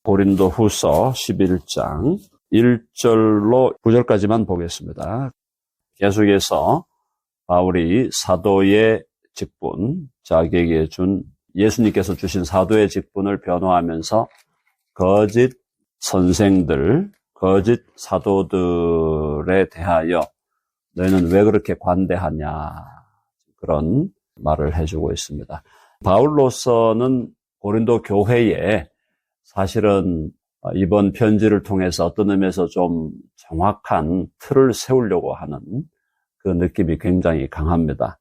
고린도후서 11장 1절로 9절까지만 보겠습니다. 계속해서 바울이 사도의 직분, 자기에게 준 예수님께서 주신 사도의 직분을 변호하면서 거짓 선생들, 거짓 사도들에 대하여 너희는 왜 그렇게 관대하냐, 그런 말을 해주고 있습니다. 바울로서는 고린도 교회에 사실은 이번 편지를 통해서 어떤 의미에서 좀 정확한 틀을 세우려고 하는 그 느낌이 굉장히 강합니다.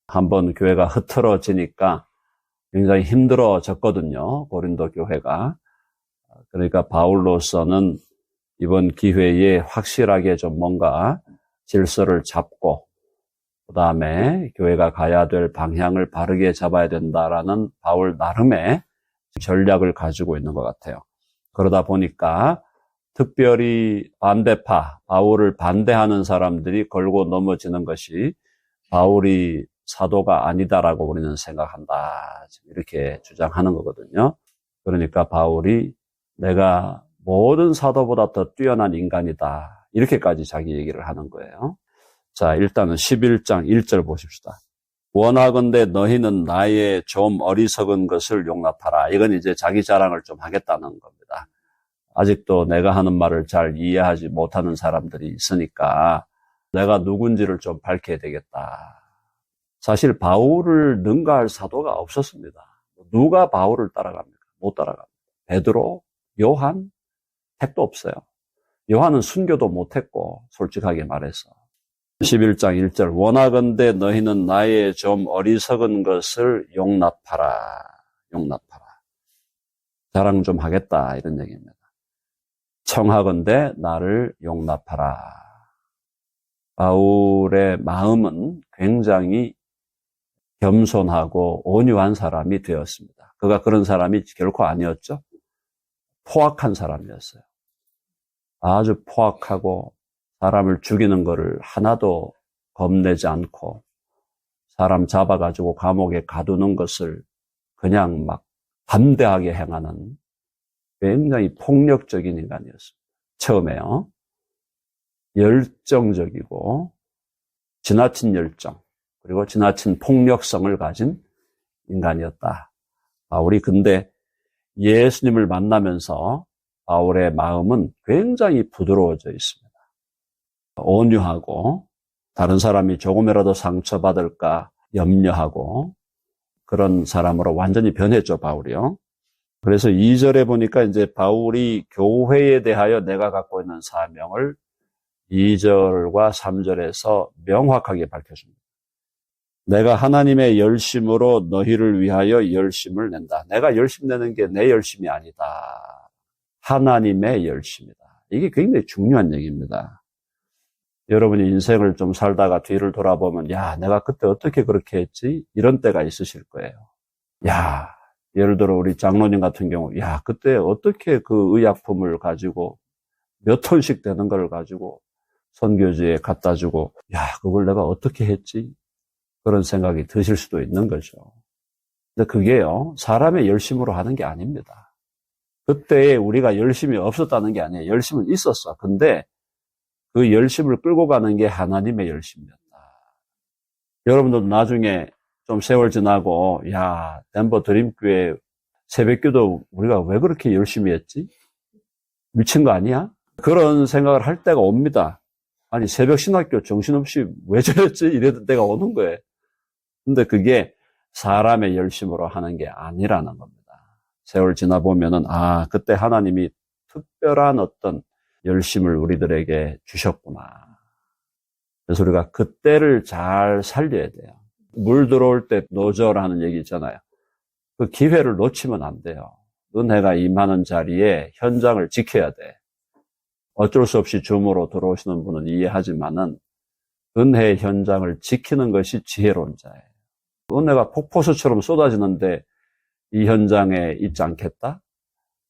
한번 교회가 흐트러지니까 굉장히 힘들어졌거든요, 고린도 교회가. 그러니까 바울로서는 이번 기회에 확실하게 좀 뭔가 질서를 잡고 그 다음에 교회가 가야 될 방향을 바르게 잡아야 된다라는 바울 나름의 전략을 가지고 있는 것 같아요. 그러다 보니까 특별히 반대파, 바울을 반대하는 사람들이 걸고 넘어지는 것이 바울이 사도가 아니다라고 우리는 생각한다, 이렇게 주장하는 거거든요. 그러니까 바울이 내가 모든 사도보다 더 뛰어난 인간이다, 이렇게까지 자기 얘기를 하는 거예요. 자, 일단은 11장 1절 보십시다. 원하건대 너희는 나의 좀 어리석은 것을 용납하라. 이건 이제 자기 자랑을 좀 하겠다는 겁니다. 아직도 내가 하는 말을 잘 이해하지 못하는 사람들이 있으니까 내가 누군지를 좀 밝혀야 되겠다. 사실 바울을 능가할 사도가 없었습니다. 누가 바울을 따라갑니까? 못 따라갑니다. 베드로, 요한, 택도 없어요. 요한은 순교도 못했고, 솔직하게 말해서. 11장 1절 원하건대 너희는 나의 좀 어리석은 것을 용납하라. 용납하라. 자랑 좀 하겠다, 이런 얘기입니다. 청하건대 나를 용납하라. 바울의 마음은 굉장히 겸손하고 온유한 사람이 되었습니다. 그가 그런 사람이 결코 아니었죠. 포악한 사람이었어요. 아주 포악하고 사람을 죽이는 것을 하나도 겁내지 않고 사람 잡아가지고 감옥에 가두는 것을 그냥 막 담대하게 행하는 굉장히 폭력적인 인간이었습니다. 처음에요. 열정적이고 지나친 열정, 그리고 지나친 폭력성을 가진 인간이었다. 바울이 근데 예수님을 만나면서 바울의 마음은 굉장히 부드러워져 있습니다. 온유하고 다른 사람이 조금이라도 상처받을까 염려하고 그런 사람으로 완전히 변했죠, 바울이요. 그래서 2절에 보니까 이제 바울이 교회에 대하여 내가 갖고 있는 사명을 2절과 3절에서 명확하게 밝혀줍니다. 내가 하나님의 열심으로 너희를 위하여 열심을 낸다. 내가 열심 내는 게 내 열심이 아니다. 하나님의 열심이다. 이게 굉장히 중요한 얘기입니다. 여러분이 인생을 좀 살다가 뒤를 돌아보면 야, 내가 그때 어떻게 그렇게 했지? 이런 때가 있으실 거예요. 야, 예를 들어 우리 장로님 같은 경우 야, 그때 어떻게 그 의약품을 가지고 몇 톤씩 되는 걸 가지고 선교지에 갖다 주고 야, 그걸 내가 어떻게 했지? 그런 생각이 드실 수도 있는 거죠. 근데 그게요, 사람의 열심으로 하는 게 아닙니다. 그때 우리가 열심이 없었다는 게 아니에요. 열심은 있었어. 근데 그 열심을 끌고 가는 게 하나님의 열심이었다. 여러분들도 나중에 좀 세월 지나고 야, 덴버 드림교회 새벽기도 우리가 왜 그렇게 열심히 했지? 미친 거 아니야? 그런 생각을 할 때가 옵니다. 아니, 새벽 신학교 정신없이 왜 저랬지? 이랬던 때가 오는 거예요. 근데 그게 사람의 열심으로 하는 게 아니라는 겁니다. 세월 지나보면은 아, 그때 하나님이 특별한 어떤 열심을 우리들에게 주셨구나. 그래서 우리가 그때를 잘 살려야 돼요. 물 들어올 때 노저라는 얘기 있잖아요. 그 기회를 놓치면 안 돼요. 은혜가 임하는 자리에 현장을 지켜야 돼. 어쩔 수 없이 줌으로 들어오시는 분은 이해하지만은 은혜의 현장을 지키는 것이 지혜로운 자예요. 은혜가 폭포수처럼 쏟아지는데 이 현장에 있지 않겠다?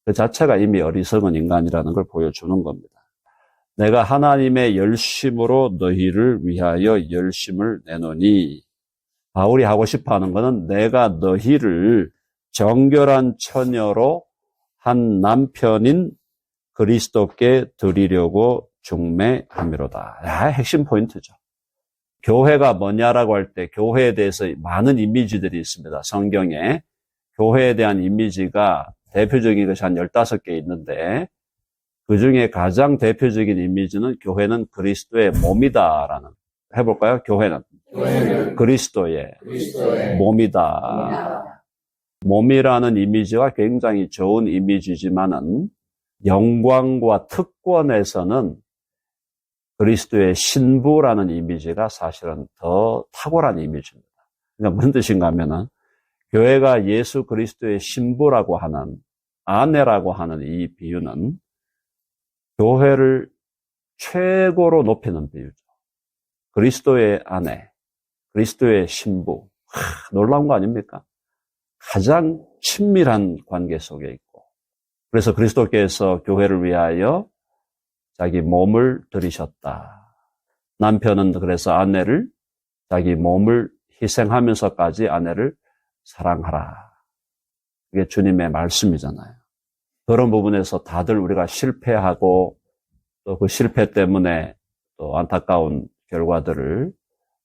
그 자체가 이미 어리석은 인간이라는 걸 보여주는 겁니다. 내가 하나님의 열심으로 너희를 위하여 열심을 내노니, 바울이 하고 싶어 하는 것은 내가 너희를 정결한 처녀로 한 남편인 그리스도께 드리려고 중매함이로다. 핵심 포인트죠. 교회가 뭐냐라고 할 때 교회에 대해서 많은 이미지들이 있습니다. 성경에 교회에 대한 이미지가 대표적인 것이 한 15개 있는데 그 중에 가장 대표적인 이미지는 교회는 그리스도의 몸이다라는, 해볼까요? 교회는 그리스도의 몸이다. 몸이라는 이미지가 굉장히 좋은 이미지지만은 영광과 특권에서는 그리스도의 신부라는 이미지가 사실은 더 탁월한 이미지입니다. 그러니까 무슨 뜻인가 하면은 교회가 예수 그리스도의 신부라고 하는, 아내라고 하는 이 비유는 교회를 최고로 높이는 비유죠. 그리스도의 아내, 그리스도의 신부. 놀라운 거 아닙니까? 가장 친밀한 관계 속에 있고, 그래서 그리스도께서 교회를 위하여 자기 몸을 들이셨다. 남편은 그래서 아내를, 자기 몸을 희생하면서까지 아내를 사랑하라. 그게 주님의 말씀이잖아요. 그런 부분에서 다들 우리가 실패하고 또 그 실패 때문에 또 안타까운 결과들을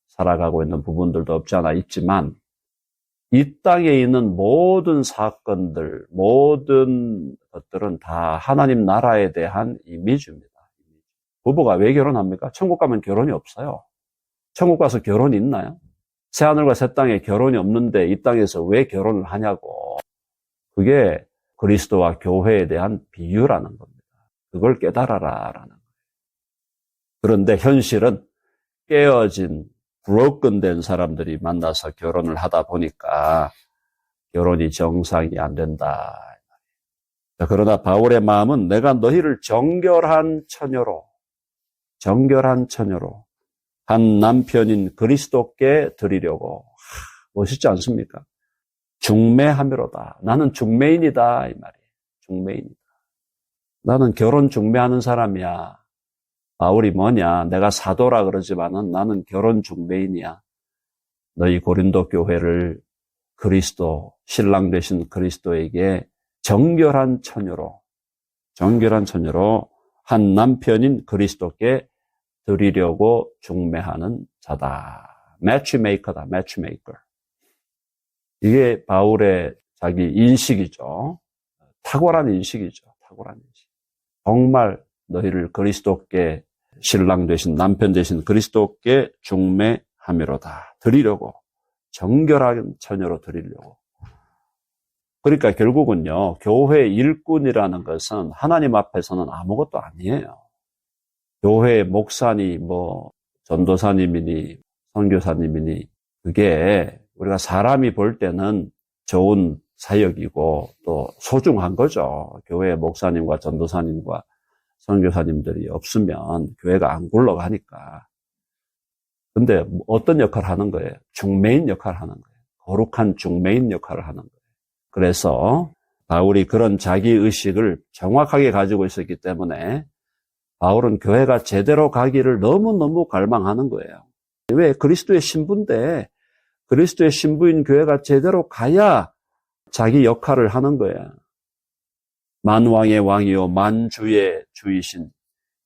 살아가고 있는 부분들도 없지 않아 있지만, 이 땅에 있는 모든 사건들, 모든 것들은 다 하나님 나라에 대한 이미지입니다. 부부가 왜 결혼합니까? 천국 가면 결혼이 없어요. 천국 가서 결혼이 있나요? 새하늘과 새 땅에 결혼이 없는데 이 땅에서 왜 결혼을 하냐고. 그게 그리스도와 교회에 대한 비유라는 겁니다. 그걸 깨달아라라는 거예요. 그런데 현실은 깨어진, 브로큰된 사람들이 만나서 결혼을 하다 보니까 결혼이 정상이 안 된다. 그러나 바울의 마음은 내가 너희를 정결한 처녀로 한 남편인 그리스도께 드리려고. 멋있지 않습니까? 중매함이로다. 나는 중매인이다 이 말이에요. 중매인이다. 나는 결혼 중매하는 사람이야. 바울이 뭐냐? 내가 사도라 그러지만은 나는 결혼 중매인이야. 너희 고린도 교회를 그리스도, 신랑 되신 그리스도에게 정결한 처녀로 한 남편인 그리스도께 드리려고 중매하는 자다. 매치메이커다, 매치메이커. 이게 바울의 자기 인식이죠. 탁월한 인식이죠. 탁월한 인식. 정말 너희를 그리스도께, 신랑 되신, 남편 되신 그리스도께 중매함이로다. 드리려고. 정결한 처녀로 드리려고. 그러니까 결국은요, 교회 일꾼이라는 것은 하나님 앞에서는 아무것도 아니에요. 교회 목사니, 전도사님이니, 선교사님이니, 그게 우리가 사람이 볼 때는 좋은 사역이고 또 소중한 거죠. 교회 목사님과 전도사님과 선교사님들이 없으면 교회가 안 굴러가니까. 근데 어떤 역할을 하는 거예요? 중매인 역할을 하는 거예요. 거룩한 중매인 역할을 하는 거예요. 그래서 바울이 그런 자기의식을 정확하게 가지고 있었기 때문에 바울은 교회가 제대로 가기를 너무너무 갈망하는 거예요. 왜? 그리스도의 신부인데 그리스도의 신부인 교회가 제대로 가야 자기 역할을 하는 거예요. 만왕의 왕이요 만주의 주이신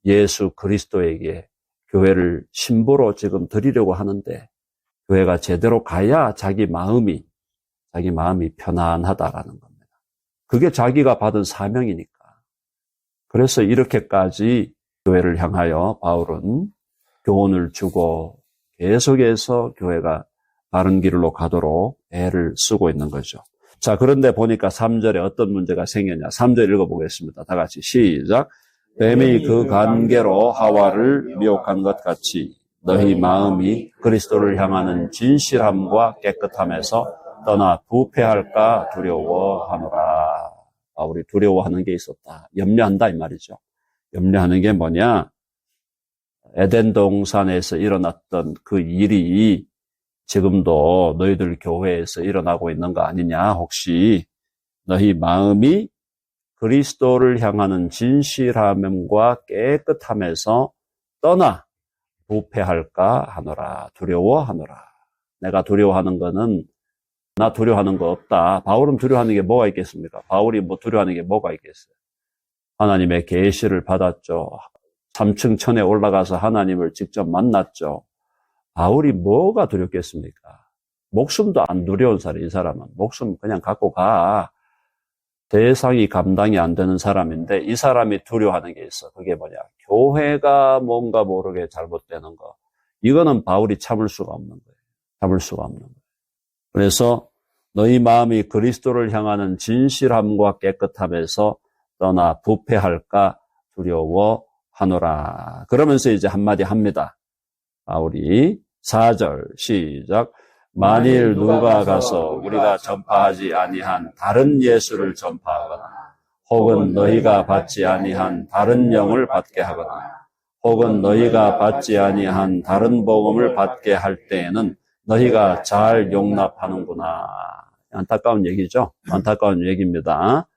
예수 그리스도에게 교회를 신부로 지금 드리려고 하는데 교회가 제대로 가야 자기 마음이 편안하다라는 겁니다. 그게 자기가 받은 사명이니까. 그래서 이렇게까지 교회를 향하여 바울은 교훈을 주고 계속해서 교회가 바른 길로 가도록 애를 쓰고 있는 거죠. 자, 그런데 보니까 3절에 어떤 문제가 생겼냐. 3절 읽어보겠습니다. 다 같이 시작. 뱀이 그 관계로 하와를 미혹한 것 같이 너희 마음이 그리스도를 향하는 진실함과 깨끗함에서 떠나 부패할까 두려워하노라. 바울이 두려워하는 게 있었다. 염려한다 이 말이죠. 염려하는 게 뭐냐? 에덴 동산에서 일어났던 그 일이 지금도 너희들 교회에서 일어나고 있는 거 아니냐? 혹시 너희 마음이 그리스도를 향하는 진실함과 깨끗함에서 떠나 부패할까 하노라. 두려워하노라. 내가 두려워하는 거는 나 두려워하는 거 없다. 바울은 두려워하는 게 뭐가 있겠습니까? 바울이 뭐 두려워하는 게 뭐가 있겠어요? 하나님의 계시를 받았죠. 3층 천에 올라가서 하나님을 직접 만났죠. 바울이 뭐가 두렵겠습니까? 목숨도 안 두려운 사람, 이 사람은. 목숨 그냥 갖고 가. 세상이 감당이 안 되는 사람인데 이 사람이 두려워하는 게 있어. 그게 뭐냐? 교회가 뭔가 모르게 잘못되는 거. 이거는 바울이 참을 수가 없는 거예요. 참을 수가 없는 거예요. 그래서 너희 마음이 그리스도를 향하는 진실함과 깨끗함에서 떠나 부패할까 두려워하노라. 그러면서 이제 한마디 합니다. 바울이 4절 시작. 만일 누가 가서 우리가 전파하지 아니한 다른 예수를 전파하거나 혹은 너희가 받지 아니한 다른 영을 받게 하거나 혹은 너희가 받지 아니한 다른 복음을 받게 할 때에는 너희가 잘 용납하는구나. 안타까운 얘기죠. 안타까운 얘기입니다.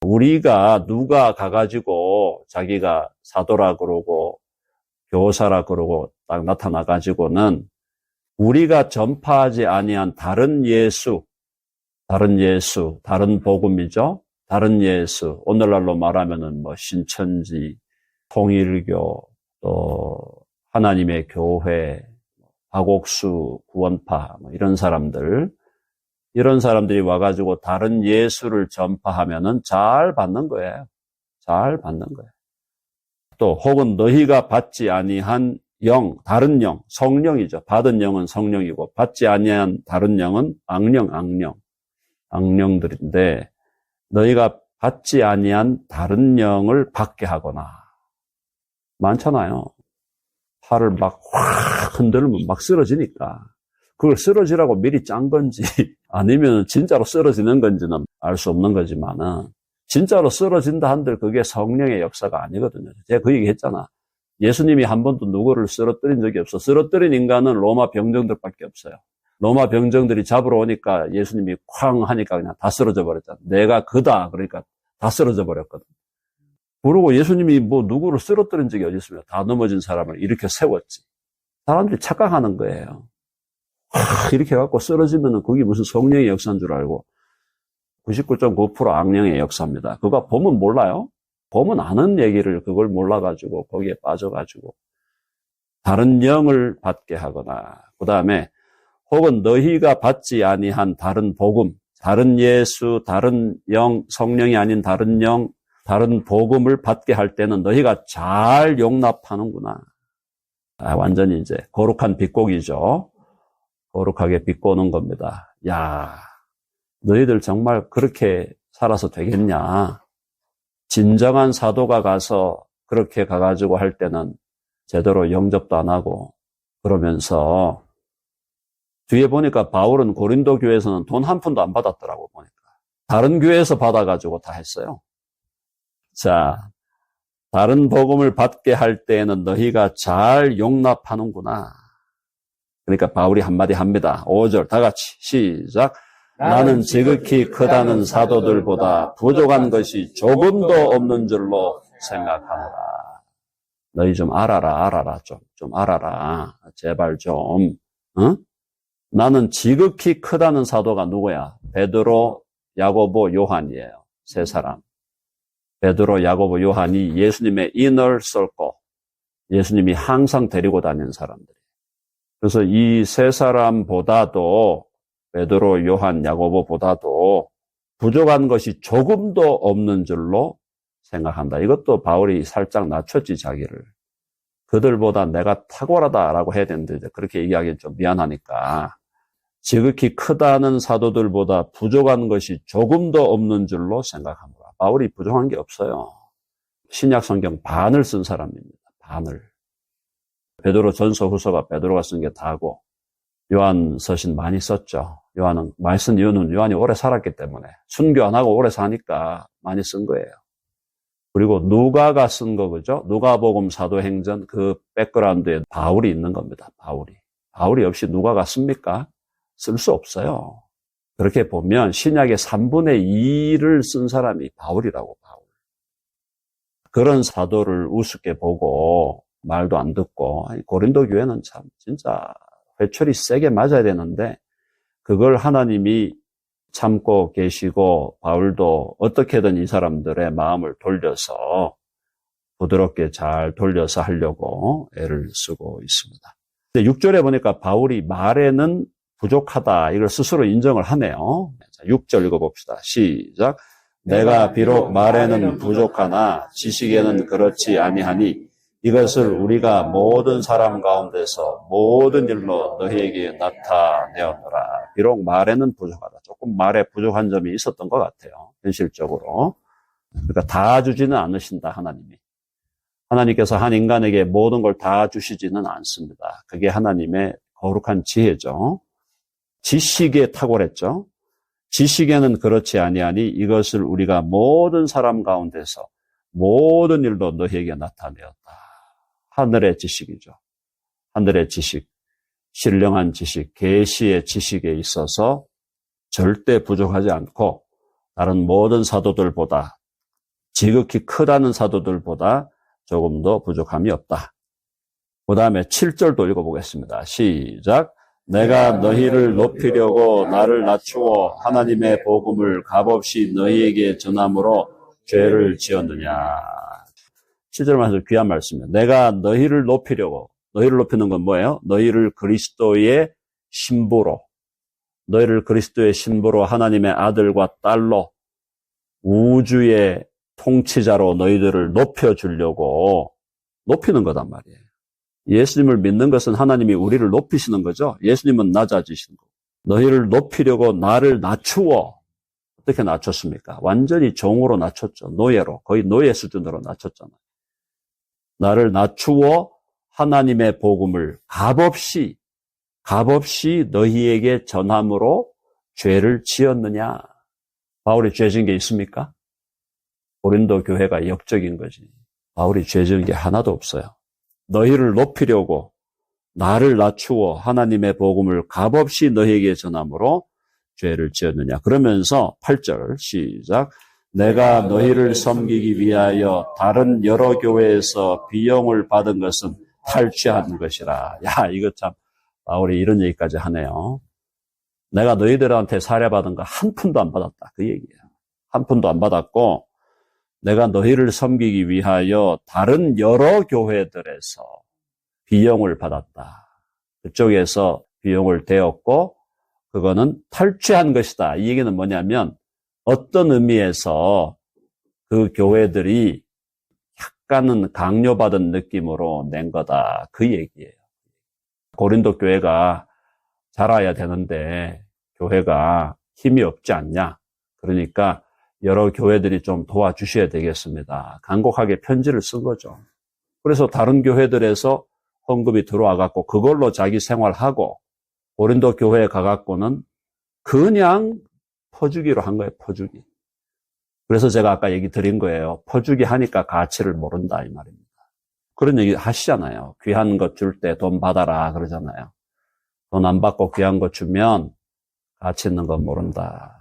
우리가 누가 가가지고 자기가 사도라 그러고 교사라 그러고 딱 나타나가지고는 우리가 전파하지 아니한 다른 예수, 다른 복음이죠. 다른 예수. 오늘날로 말하면은 뭐 신천지, 통일교, 또 하나님의 교회, 박옥수, 구원파 뭐 이런 사람들이 와가지고 다른 예수를 전파하면은 잘 받는 거예요. 잘 받는 거예요. 또 혹은 너희가 받지 아니한 영, 다른 영, 성령이죠. 받은 영은 성령이고 받지 아니한 다른 영은 악령들인데 너희가 받지 아니한 다른 영을 받게 하거나 많잖아요. 팔을 막 확 흔들면 막 쓰러지니까 그걸 쓰러지라고 미리 짠 건지 아니면 진짜로 쓰러지는 건지는 알 수 없는 거지만은 진짜로 쓰러진다 한들 그게 성령의 역사가 아니거든요. 제가 그 얘기 했잖아. 예수님이 한 번도 누구를 쓰러뜨린 적이 없어. 쓰러뜨린 인간은 로마 병정들밖에 없어요. 로마 병정들이 잡으러 오니까 예수님이 쾅 하니까 그냥 다 쓰러져 버렸잖아. 내가 그다 그러니까 다 쓰러져 버렸거든. 그러고 예수님이 뭐 누구를 쓰러뜨린 적이 어디 있으며 다 넘어진 사람을 이렇게 세웠지. 사람들이 착각하는 거예요. 이렇게 해갖고 쓰러지면은 그게 무슨 성령의 역사인 줄 알고 99.9% 악령의 역사입니다. 그거 보면 몰라요? 보면 아는 얘기를 그걸 몰라가지고 거기에 빠져가지고 다른 영을 받게 하거나 그 다음에 혹은 너희가 받지 아니한 다른 복음, 다른 예수, 다른 영, 성령이 아닌 다른 영, 다른 복음을 받게 할 때는 너희가 잘 용납하는구나. 완전히 이제 거룩한 비꼬기죠. 거룩하게 비꼬는 겁니다. 야, 너희들 정말 그렇게 살아서 되겠냐? 진정한 사도가 가서 그렇게 가가지고 할 때는 제대로 영접도 안 하고 그러면서 뒤에 보니까 바울은 고린도 교회에서는 돈 한 푼도 안 받았더라고 보니까. 다른 교회에서 받아가지고 다 했어요. 자, 다른 복음을 받게 할 때에는 너희가 잘 용납하는구나. 그러니까 바울이 한마디 합니다. 5절 다 같이 시작. 나는 지극히 크다는 사도들보다 부족한 것이 조금도 없는 줄로 생각하노라. 너희 좀 알아라. 좀 알아라. 제발 좀. 응? 나는 지극히 크다는 사도가 누구야? 베드로, 야고보, 요한이에요. 세 사람. 베드로, 야고보, 요한이 예수님의 이너 썰고 예수님이 항상 데리고 다니는 사람들이에요. 그래서 이 세 사람보다도 베드로, 요한, 야고보보다도 부족한 것이 조금도 없는 줄로 생각한다. 이것도 바울이 살짝 낮췄지 자기를. 그들보다 내가 탁월하다라고 해야 되는데 그렇게 얘기하기엔 좀 미안하니까 지극히 크다는 사도들보다 부족한 것이 조금도 없는 줄로 생각합니다. 바울이 부족한 게 없어요. 신약 성경 반을 쓴 사람입니다. 반을. 베드로 전서 후서가 베드로가 쓴 게 다고 요한 서신 많이 썼죠. 요한은 많이 쓴 이유는 요한이 오래 살았기 때문에 순교 안 하고 오래 사니까 많이 쓴 거예요. 그리고 누가가 쓴 거 그죠? 누가복음 사도행전 그 백그라운드에 바울이 있는 겁니다. 바울이 없이 누가가 씁니까? 쓸 수 없어요. 그렇게 보면 신약의 3분의 2를 쓴 사람이 바울이라고. 바울. 그런 사도를 우습게 보고 말도 안 듣고 고린도 교회는 참 진짜 회초리 세게 맞아야 되는데 그걸 하나님이 참고 계시고 바울도 어떻게든 이 사람들의 마음을 돌려서 부드럽게 잘 돌려서 하려고 애를 쓰고 있습니다. 6절에 보니까 바울이 말에는 부족하다. 이걸 스스로 인정을 하네요. 6절 읽어봅시다. 시작. 내가 비록 말에는 부족하나 지식에는 그렇지 아니하니 이것을 우리가 모든 사람 가운데서 모든 일로 너희에게 나타내었노라. 비록 말에는 부족하다. 조금 말에 부족한 점이 있었던 것 같아요. 현실적으로. 그러니까 다 주지는 않으신다, 하나님이. 하나님께서 한 인간에게 모든 걸 다 주시지는 않습니다. 그게 하나님의 거룩한 지혜죠. 지식에 탁월했죠. 지식에는 그렇지 아니하니 이것을 우리가 모든 사람 가운데서 모든 일로 너희에게 나타내었다. 하늘의 지식이죠. 하늘의 지식, 신령한 지식, 계시의 지식에 있어서 절대 부족하지 않고 다른 모든 사도들보다 지극히 크다는 사도들보다 조금 더 부족함이 없다. 그 다음에 7절도 읽어보겠습니다. 시작. 내가 너희를 높이려고 나를 낮추어 하나님의 복음을 값없이 너희에게 전함으로 죄를 지었느냐. 7절 말씀 귀한 말씀이에요. 내가 너희를 높이려고. 너희를 높이는 건 뭐예요? 너희를 그리스도의 신부로, 너희를 그리스도의 신부로 하나님의 아들과 딸로 우주의 통치자로 너희들을 높여주려고 높이는 거단 말이에요. 예수님을 믿는 것은 하나님이 우리를 높이시는 거죠. 예수님은 낮아지시는 거고. 너희를 높이려고 나를 낮추어. 어떻게 낮췄습니까? 완전히 종으로 낮췄죠. 노예로. 거의 노예 수준으로 낮췄잖아요. 나를 낮추어 하나님의 복음을 값없이 너희에게 전함으로 죄를 지었느냐. 바울이 죄 지은 게 있습니까? 고린도 교회가 역적인 거지. 바울이 죄 지은 게 하나도 없어요. 너희를 높이려고 나를 낮추어 하나님의 복음을 값없이 너희에게 전함으로 죄를 지었느냐. 그러면서 8절 시작. 내가 너희를 섬기기 위하여 다른 여러 교회에서 비용을 받은 것은 탈취한 것이라. 야, 이거 참 바울이 이런 얘기까지 하네요. 내가 너희들한테 살해받은 거 한 푼도 안 받았다. 그 얘기예요. 한 푼도 안 받았고 내가 너희를 섬기기 위하여 다른 여러 교회들에서 비용을 받았다. 그쪽에서 비용을 대었고 그거는 탈취한 것이다. 이 얘기는 뭐냐면 어떤 의미에서 그 교회들이 약간은 강요받은 느낌으로 낸 거다. 그 얘기예요. 고린도 교회가 자라야 되는데 교회가 힘이 없지 않냐. 그러니까 여러 교회들이 좀 도와주셔야 되겠습니다. 간곡하게 편지를 쓴 거죠. 그래서 다른 교회들에서 헌금이 들어와갖고 그걸로 자기 생활하고 고린도 교회에 가갖고는 그냥 퍼주기로 한 거예요. 퍼주기. 그래서 제가 아까 얘기 드린 거예요. 퍼주기 하니까 가치를 모른다 이 말입니다. 그런 얘기 하시잖아요. 귀한 것 줄 때 돈 받아라 그러잖아요. 돈 안 받고 귀한 것 주면 가치 있는 건 모른다.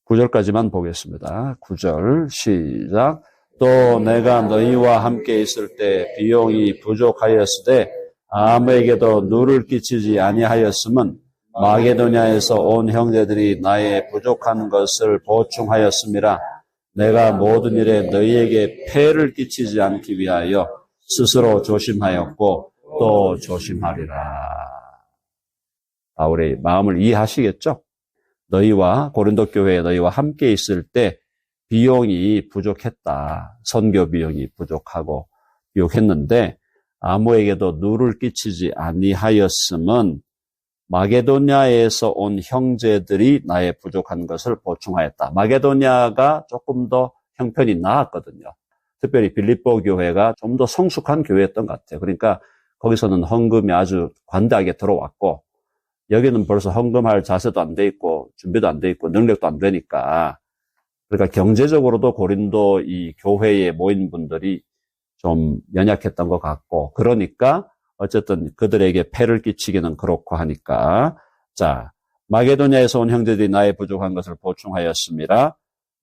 9절까지만 보겠습니다. 9절 시작. 또 내가 너희와 함께 있을 때 비용이 부족하였으되 아무에게도 누를 끼치지 아니하였음은 마게도냐에서 온 형제들이 나의 부족한 것을 보충하였음이라. 내가 모든 일에 너희에게 폐를 끼치지 않기 위하여 스스로 조심하였고 또 조심하리라. 바울의 마음을 이해하시겠죠? 너희와 고린도 교회에 너희와 함께 있을 때 비용이 부족했다. 선교 비용이 부족했는데 아무에게도 누를 끼치지 아니하였음은 마게도냐에서 온 형제들이 나의 부족한 것을 보충하였다. 마게도냐가 조금 더 형편이 나았거든요. 특별히 빌립보 교회가 좀 더 성숙한 교회였던 것 같아요. 그러니까 거기서는 헌금이 아주 관대하게 들어왔고 여기는 벌써 헌금할 자세도 안 돼 있고 준비도 안 돼 있고 능력도 안 되니까 그러니까 경제적으로도 고린도 이 교회에 모인 분들이 좀 연약했던 것 같고 그러니까 어쨌든 그들에게 폐를 끼치기는 그렇고 하니까 자 마게도냐에서 온 형제들이 나의 부족한 것을 보충하였음이라.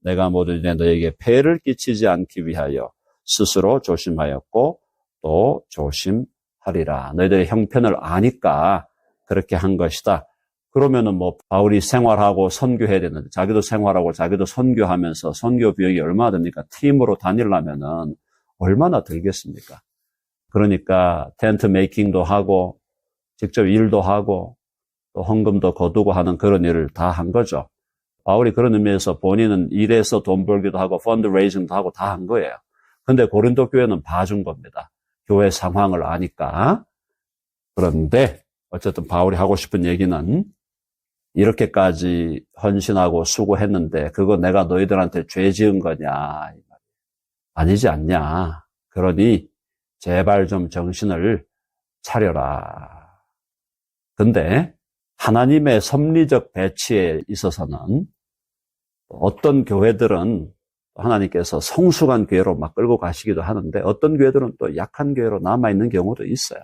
내가 모든 일에 너에게 폐를 끼치지 않기 위하여 스스로 조심하였고 또 조심하리라. 너희들의 형편을 아니까 그렇게 한 것이다. 그러면은 뭐 바울이 생활하고 선교해야 되는데 자기도 생활하고 자기도 선교하면서 선교 비용이 얼마나 됩니까? 팀으로 다니려면은 얼마나 들겠습니까? 그러니까 텐트 메이킹도 하고 직접 일도 하고 또 헌금도 거두고 하는 그런 일을 다 한 거죠. 바울이 그런 의미에서 본인은 일해서 돈 벌기도 하고 펀드레이징도 하고 다 한 거예요. 근데 고린도 교회는 봐준 겁니다. 교회 상황을 아니까. 그런데 어쨌든 바울이 하고 싶은 얘기는 이렇게까지 헌신하고 수고했는데 그거 내가 너희들한테 죄 지은 거냐? 아니지 않냐? 그러니 제발 좀 정신을 차려라. 근데 하나님의 섭리적 배치에 있어서는 어떤 교회들은 하나님께서 성숙한 교회로 막 끌고 가시기도 하는데 어떤 교회들은 또 약한 교회로 남아있는 경우도 있어요.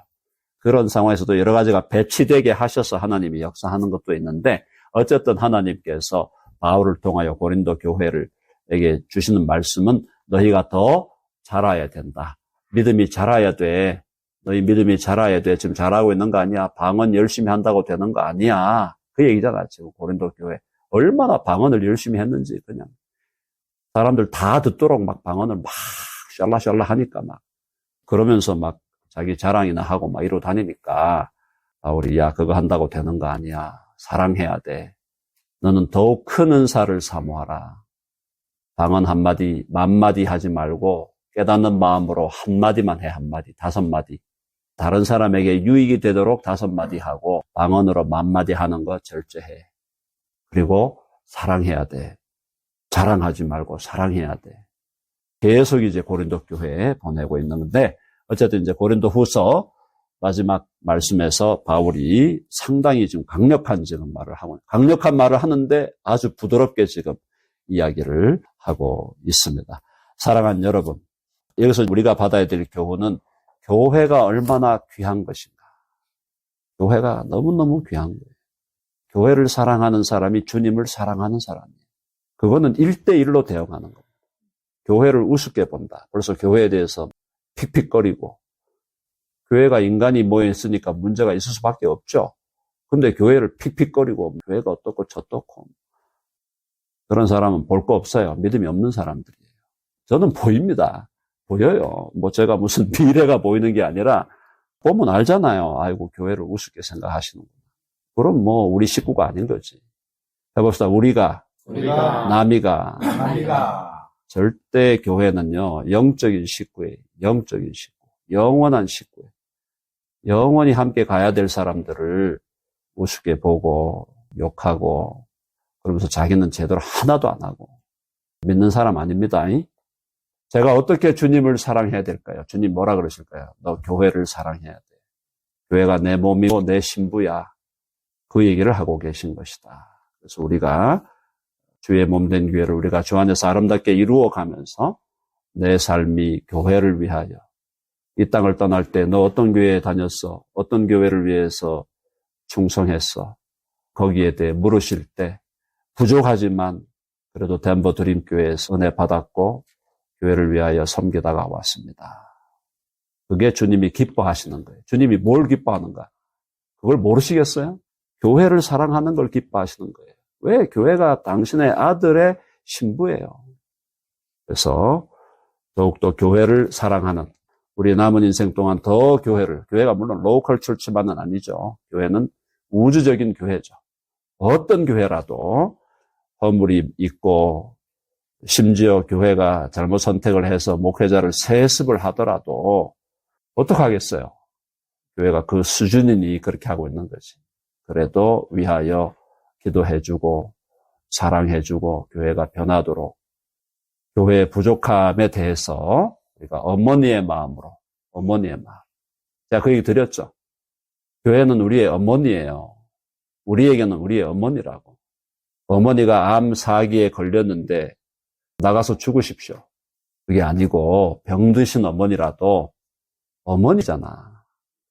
그런 상황에서도 여러 가지가 배치되게 하셔서 하나님이 역사하는 것도 있는데 어쨌든 하나님께서 바울을 통하여 고린도 교회에게 주시는 말씀은 너희가 더 자라야 된다. 믿음이 자라야 돼. 너희 믿음이 자라야 돼. 지금 잘하고 있는 거 아니야. 방언 열심히 한다고 되는 거 아니야. 그 얘기잖아. 지금 고린도 교회. 얼마나 방언을 열심히 했는지 그냥. 사람들 다 듣도록 막 방언을 막 샬라샬라 하니까 막. 그러면서 막 자기 자랑이나 하고 막 이러고 다니니까 바울이 야 그거 한다고 되는 거 아니야. 사랑해야 돼. 너는 더욱 큰 은사를 사모하라. 방언 한마디, 만마디 하지 말고 깨닫는 마음으로 한마디만 해, 한마디, 5마디. 다른 사람에게 유익이 되도록 5마디 하고 방언으로 만마디 하는 거 절제해. 그리고 사랑해야 돼. 자랑하지 말고 사랑해야 돼. 계속 이제 고린도 교회에 보내고 있는 건데 어쨌든 이제 고린도 후서 마지막 말씀에서 바울이 상당히 지금 강력한 지금 말을 하고 강력한 말을 하는데 아주 부드럽게 지금 이야기를 하고 있습니다. 사랑하는 여러분, 여기서 우리가 받아야 될 교훈은 교회가 얼마나 귀한 것인가. 교회가 너무너무 귀한 거예요. 교회를 사랑하는 사람이 주님을 사랑하는 사람이에요. 그거는 1대1로 대응하는 겁니다. 교회를 우습게 본다. 벌써 교회에 대해서 픽픽거리고 교회가 인간이 모여있으니까 문제가 있을 수밖에 없죠. 근데 교회를 픽픽거리고 교회가 어떻고 저떻고 그런 사람은 볼 거 없어요. 믿음이 없는 사람들이에요. 저는 보입니다. 보여요. 뭐 제가 무슨 미래가 보이는 게 아니라 보면 알잖아요. 아이고 교회를 우습게 생각하시는구나. 그럼 뭐 우리 식구가 아닌 거지. 해봅시다. 우리가 남이가 절대 교회는요 영적인 식구예요. 영적인 식구. 영원한 식구예요. 영원히 함께 가야 될 사람들을 우습게 보고 욕하고 그러면서 자기는 제대로 하나도 안 하고 믿는 사람 아닙니다. 제가 어떻게 주님을 사랑해야 될까요? 주님 뭐라 그러실까요? 너 교회를 사랑해야 돼. 교회가 내 몸이고 내 신부야. 그 얘기를 하고 계신 것이다. 그래서 우리가 주의 몸된 교회를 우리가 주 안에서 아름답게 이루어가면서 내 삶이 교회를 위하여 이 땅을 떠날 때 너 어떤 교회에 다녔어? 어떤 교회를 위해서 충성했어? 거기에 대해 물으실 때 부족하지만 그래도 덴버 드림교회에서 은혜 받았고 교회를 위하여 섬기다가 왔습니다. 그게 주님이 기뻐하시는 거예요. 주님이 뭘 기뻐하는가? 그걸 모르시겠어요? 교회를 사랑하는 걸 기뻐하시는 거예요. 왜? 교회가 당신의 아들의 신부예요. 그래서 더욱더 교회를 사랑하는 우리 남은 인생 동안 더 교회가 물론 로컬 철치만은 아니죠. 교회는 우주적인 교회죠. 어떤 교회라도 허물이 있고 심지어 교회가 잘못 선택을 해서 목회자를 세습을 하더라도 어떡하겠어요? 교회가 그 수준이니 그렇게 하고 있는 거지. 그래도 위하여 기도해주고 사랑해주고 교회가 변하도록 교회의 부족함에 대해서 우리가 어머니의 마음으로 어머니의 마음. 제가 그 얘기 드렸죠. 교회는 우리의 어머니예요. 우리에게는 우리의 어머니라고. 어머니가 암 4기에 걸렸는데 나가서 죽으십시오. 그게 아니고 병드신 어머니라도 어머니잖아.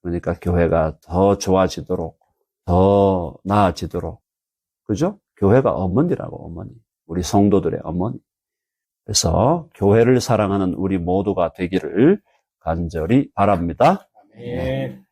그러니까 교회가 더 좋아지도록 더 나아지도록 그죠? 교회가 어머니라고 어머니. 우리 성도들의 어머니. 그래서 교회를 사랑하는 우리 모두가 되기를 간절히 바랍니다. 아멘.